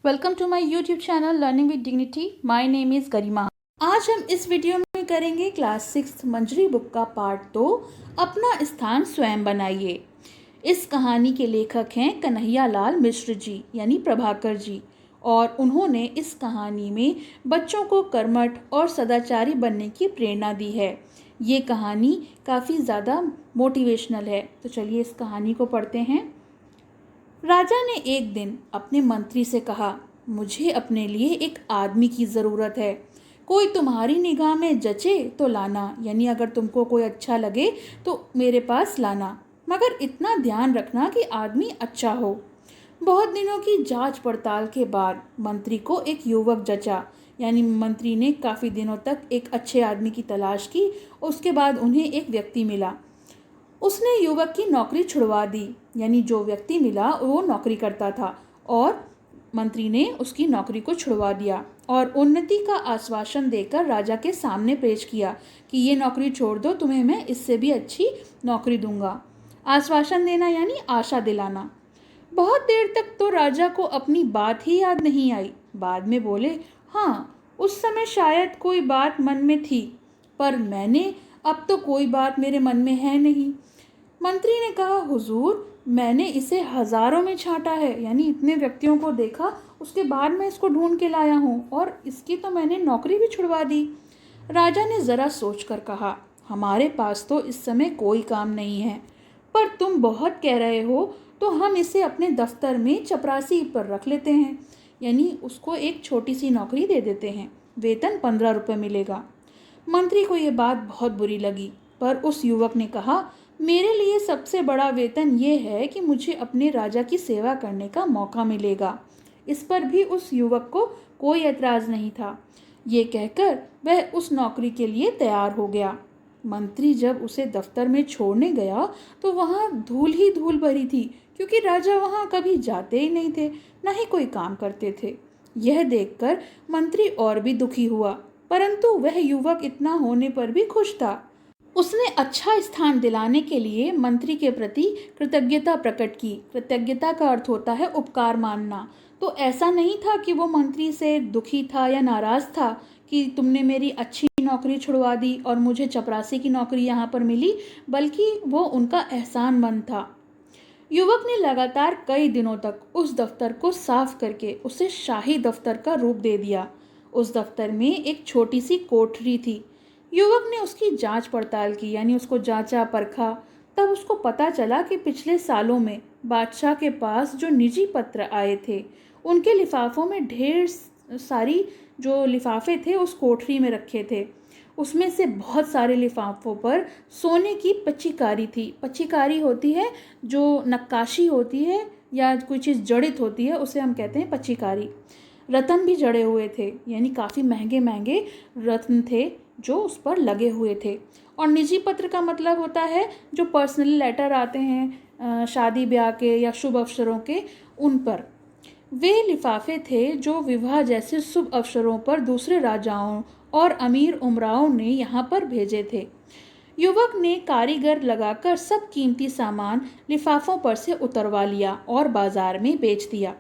Welcome to my YouTube channel learning with dignity. My name is Garima. आज हम इस video में करेंगे क्लास 6 मंजरी बुक का पार्ट 2, अपना स्थान स्वयं बनाइए। इस कहानी के लेखक हैं कन्हैया लाल मिश्र जी यानी प्रभाकर जी, और उन्होंने इस कहानी में बच्चों को कर्मठ और सदाचारी बनने की प्रेरणा दी है। ये कहानी काफ़ी ज़्यादा मोटिवेशनल है, तो चलिए इस कहानी को पढ़ते हैं। राजा ने एक दिन अपने मंत्री से कहा, मुझे अपने लिए एक आदमी की ज़रूरत है। कोई तुम्हारी निगाह में जचे तो लाना, यानी अगर तुमको कोई अच्छा लगे तो मेरे पास लाना, मगर इतना ध्यान रखना कि आदमी अच्छा हो। बहुत दिनों की जांच पड़ताल के बाद मंत्री को एक युवक जचा, यानी मंत्री ने काफ़ी दिनों तक एक अच्छे आदमी की तलाश की। उसके बाद उन्हें एक व्यक्ति मिला। उसने युवक की नौकरी छुड़वा दी, यानी जो व्यक्ति मिला वो नौकरी करता था और मंत्री ने उसकी नौकरी को छुड़वा दिया और उन्नति का आश्वासन देकर राजा के सामने पेश किया कि ये नौकरी छोड़ दो, तुम्हें मैं इससे भी अच्छी नौकरी दूंगा। आश्वासन देना यानी आशा दिलाना। बहुत देर तक तो राजा को अपनी बात ही याद नहीं आई। बाद में बोले, हाँ उस समय शायद कोई बात मन में थी, पर अब तो कोई बात मेरे मन में है नहीं। मंत्री ने कहा, हुजूर मैंने इसे हजारों में छांटा है, यानी इतने व्यक्तियों को देखा, उसके बाद मैं इसको ढूंढ के लाया हूँ और इसकी तो मैंने नौकरी भी छुड़वा दी। राजा ने ज़रा सोचकर कहा, हमारे पास तो इस समय कोई काम नहीं है, पर तुम बहुत कह रहे हो तो हम इसे अपने दफ्तर में चपरासी पर रख लेते हैं, यानी उसको एक छोटी सी नौकरी दे देते हैं, वेतन 15 रुपये मिलेगा। मंत्री को ये बात बहुत बुरी लगी, पर उस युवक ने कहा, मेरे लिए सबसे बड़ा वेतन ये है कि मुझे अपने राजा की सेवा करने का मौका मिलेगा। इस पर भी उस युवक को कोई एतराज़ नहीं था। ये कहकर वह उस नौकरी के लिए तैयार हो गया। मंत्री जब उसे दफ्तर में छोड़ने गया तो वहाँ धूल ही धूल भरी थी, क्योंकि राजा वहाँ कभी जाते ही नहीं थे, न ही कोई काम करते थे। यह देखकर मंत्री और भी दुखी हुआ, परंतु वह युवक इतना होने पर भी खुश था। उसने अच्छा स्थान दिलाने के लिए मंत्री के प्रति कृतज्ञता प्रकट की। कृतज्ञता का अर्थ होता है उपकार मानना। तो ऐसा नहीं था कि वो मंत्री से दुखी था या नाराज़ था कि तुमने मेरी अच्छी नौकरी छुड़वा दी और मुझे चपरासी की नौकरी यहाँ पर मिली, बल्कि वो उनका एहसानमंद था। युवक ने लगातार कई दिनों तक उस दफ्तर को साफ करके उसे शाही दफ्तर का रूप दे दिया। उस दफ्तर में एक छोटी सी कोठरी थी। युवक ने उसकी जांच पड़ताल की, यानी उसको जांचा परखा। तब उसको पता चला कि पिछले सालों में बादशाह के पास जो निजी पत्र आए थे, उनके लिफाफों में ढेर सारी जो लिफाफे थे उस कोठरी में रखे थे। उसमें से बहुत सारे लिफाफों पर सोने की पच्चीकारी थी। पच्चीकारी होती है जो नक्काशी होती है या कोई चीज़ जड़ित होती है, उसे हम कहते हैं पच्चीकारी। रत्न भी जड़े हुए थे, यानी काफ़ी महंगे महंगे रत्न थे जो उस पर लगे हुए थे। और निजी पत्र का मतलब होता है जो पर्सनल लेटर आते हैं शादी ब्याह के या शुभ अवसरों के, उन पर। वे लिफाफे थे जो विवाह जैसे शुभ अवसरों पर दूसरे राजाओं और अमीर उमराओं ने यहाँ पर भेजे थे। युवक ने कारीगर लगाकर सब कीमती सामान लिफाफों पर से उतरवा लिया और बाजार में बेच दिया।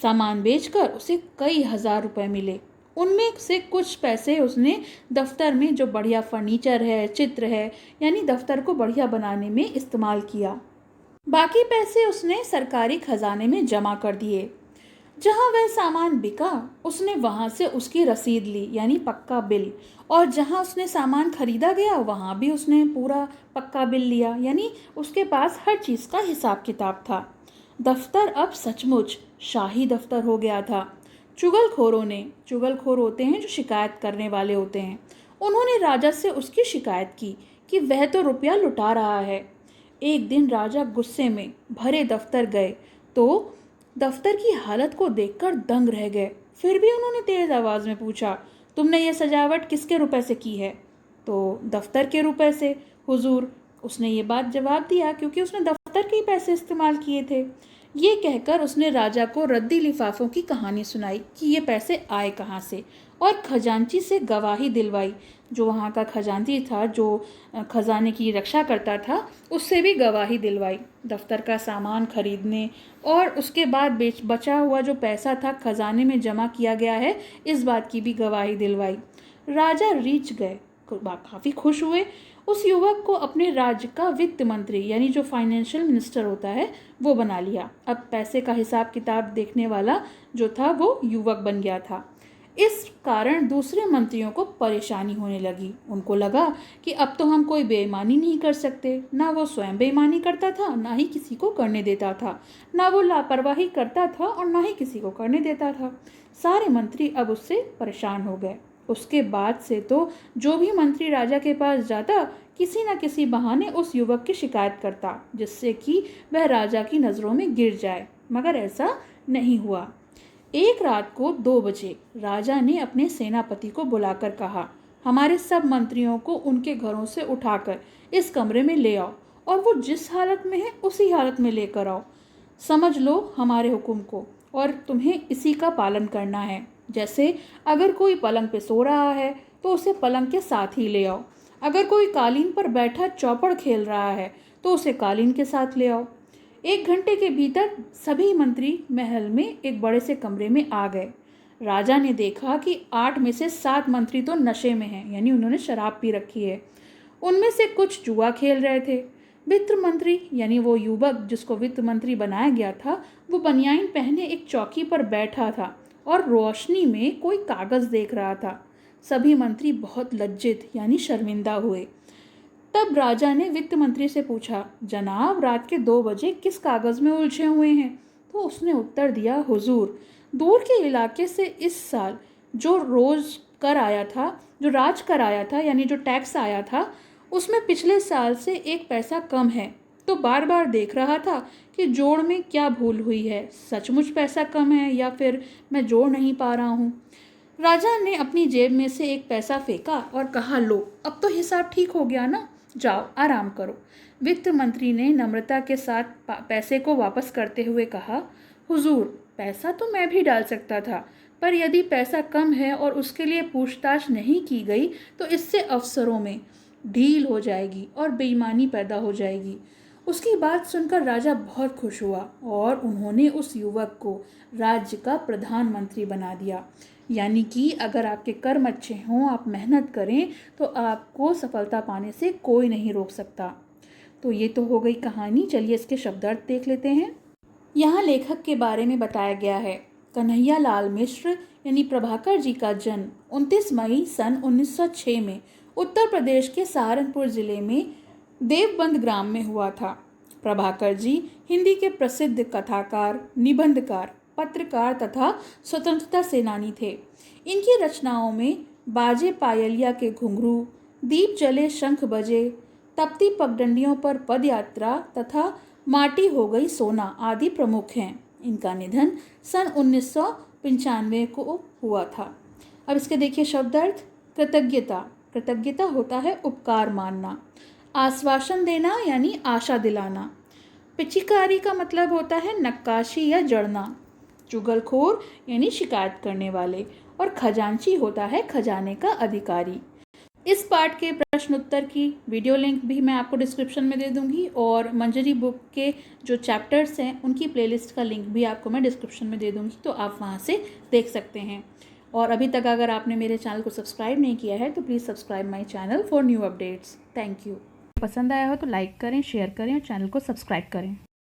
सामान बेचकर उसे कई हजार रुपए मिले। उनमें से कुछ पैसे उसने दफ्तर में जो बढ़िया फर्नीचर है, चित्र है, यानी दफ्तर को बढ़िया बनाने में इस्तेमाल किया। बाकी पैसे उसने सरकारी खजाने में जमा कर दिए। जहाँ वह सामान बिका उसने वहाँ से उसकी रसीद ली, यानी पक्का बिल, और जहाँ उसने सामान खरीदा गया वहाँ भी उसने पूरा पक्का बिल लिया, यानी उसके पास हर चीज़ का हिसाब किताब था। दफ्तर अब सचमुच शाही दफ्तर हो गया था। चुगलखोर होते हैं जो शिकायत करने वाले होते हैं, उन्होंने राजा से उसकी शिकायत की कि वह तो रुपया लुटा रहा है। एक दिन राजा गुस्से में भरे दफ्तर गए तो दफ्तर की हालत को देखकर दंग रह गए। फिर भी उन्होंने तेज आवाज़ में पूछा, तुमने ये सजावट किसके रुपए से की है? तो दफ्तर के रुपए से हुजूर, उसने ये बात जवाब दिया, क्योंकि उसने दफ्तर के ही पैसे इस्तेमाल किए थे। ये कहकर उसने राजा को रद्दी लिफाफों की कहानी सुनाई कि ये पैसे आए कहाँ से, और खजांची से गवाही दिलवाई। जो वहाँ का खजांची था, जो खजाने की रक्षा करता था, उससे भी गवाही दिलवाई। दफ्तर का सामान खरीदने और उसके बाद बचा हुआ जो पैसा था खजाने में जमा किया गया है, इस बात की भी गवाही दिलवाई। राजा रीझ गए, काफ़ी खुश हुए। उस युवक को अपने राज्य का वित्त मंत्री यानी जो फाइनेंशियल मिनिस्टर होता है वो बना लिया। अब पैसे का हिसाब किताब देखने वाला जो था वो युवक बन गया था। इस कारण दूसरे मंत्रियों को परेशानी होने लगी। उनको लगा कि अब तो हम कोई बेईमानी नहीं कर सकते। ना वो स्वयं बेईमानी करता था, ना ही किसी को करने देता था। ना वो लापरवाही करता था और ना ही किसी को करने देता था। सारे मंत्री अब उससे परेशान हो गए। उसके बाद से तो जो भी मंत्री राजा के पास जाता, किसी न किसी बहाने उस युवक की शिकायत करता, जिससे कि वह राजा की नज़रों में गिर जाए। मगर ऐसा नहीं हुआ। एक रात को 2 बजे राजा ने अपने सेनापति को बुलाकर कहा, हमारे सब मंत्रियों को उनके घरों से उठाकर इस कमरे में ले आओ और वो जिस हालत में है उसी हालत में लेकर आओ। समझ लो हमारे हुक्म को, और तुम्हें इसी का पालन करना है। जैसे अगर कोई पलंग पे सो रहा है तो उसे पलंग के साथ ही ले आओ। अगर कोई कालीन पर बैठा चौपड़ खेल रहा है तो उसे कालीन के साथ ले आओ। 1 घंटे के भीतर सभी मंत्री महल में एक बड़े से कमरे में आ गए। राजा ने देखा कि 8 में से 7 मंत्री तो नशे में हैं, यानी उन्होंने शराब पी रखी है। उनमें से कुछ जुआ खेल रहे थे। वित्त मंत्री यानी वो युवक जिसको वित्त मंत्री बनाया गया था, वो बनियाइन पहने एक चौकी पर बैठा था और रोशनी में कोई कागज़ देख रहा था। सभी मंत्री बहुत लज्जित यानी शर्मिंदा हुए। तब राजा ने वित्त मंत्री से पूछा, जनाब रात के 2 बजे किस कागज़ में उलझे हुए हैं? तो उसने उत्तर दिया, हुजूर दूर के इलाके से इस साल जो राज कर आया था यानी जो टैक्स आया था, उसमें पिछले साल से 1 पैसा कम है। तो बार बार देख रहा था कि जोड़ में क्या भूल हुई है, सचमुच पैसा कम है या फिर मैं जोड़ नहीं पा रहा हूँ। राजा ने अपनी जेब में से 1 पैसा फेंका और कहा, लो अब तो हिसाब ठीक हो गया ना, जाओ आराम करो। वित्त मंत्री ने नम्रता के साथ पैसे को वापस करते हुए कहा, हुजूर पैसा तो मैं भी डाल सकता था, पर यदि पैसा कम है और उसके लिए पूछताछ नहीं की गई तो इससे अफसरों में ढील हो जाएगी और बेईमानी पैदा हो जाएगी। उसकी बात सुनकर राजा बहुत खुश हुआ और उन्होंने उस युवक को राज्य का प्रधानमंत्री बना दिया। यानी कि अगर आपके कर्म अच्छे हों, आप मेहनत करें, तो आपको सफलता पाने से कोई नहीं रोक सकता। तो ये तो हो गई कहानी। चलिए इसके शब्दार्थ देख लेते हैं। यहाँ लेखक के बारे में बताया गया है। कन्हैया लाल मिश्र यानी प्रभाकर जी का जन्म 29 मई सन 1906 में उत्तर प्रदेश के सहारनपुर जिले में देवबंद ग्राम में हुआ था। प्रभाकर जी हिंदी के प्रसिद्ध कथाकार, निबंधकार, पत्रकार तथा स्वतंत्रता सेनानी थे। इनकी रचनाओं में बाजे पायलिया के घुंघरू, दीप जले शंख बजे, तपती पगडंडियों पर पदयात्रा तथा माटी हो गई सोना आदि प्रमुख हैं। इनका निधन सन 1995 को हुआ था। अब इसके देखिए शब्दार्थ। कृतज्ञता, कृतज्ञता होता है उपकार मानना। आश्वासन देना यानी आशा दिलाना। पिचकारी का मतलब होता है नक्काशी या जड़ना। चुगलखोर यानी शिकायत करने वाले। और खजांची होता है खजाने का अधिकारी। इस पाठ के प्रश्न उत्तर की वीडियो लिंक भी मैं आपको डिस्क्रिप्शन में दे दूंगी, और मंजरी बुक के जो चैप्टर्स हैं उनकी प्लेलिस्ट का लिंक भी आपको मैं डिस्क्रिप्शन में दे दूंगी, तो आप वहां से देख सकते हैं। और अभी तक अगर आपने मेरे चैनल को सब्सक्राइब नहीं किया है तो please subscribe my channel for new updates. Thank you. पसंद आया हो तो लाइक करें, शेयर करें और चैनल को सब्सक्राइब करें।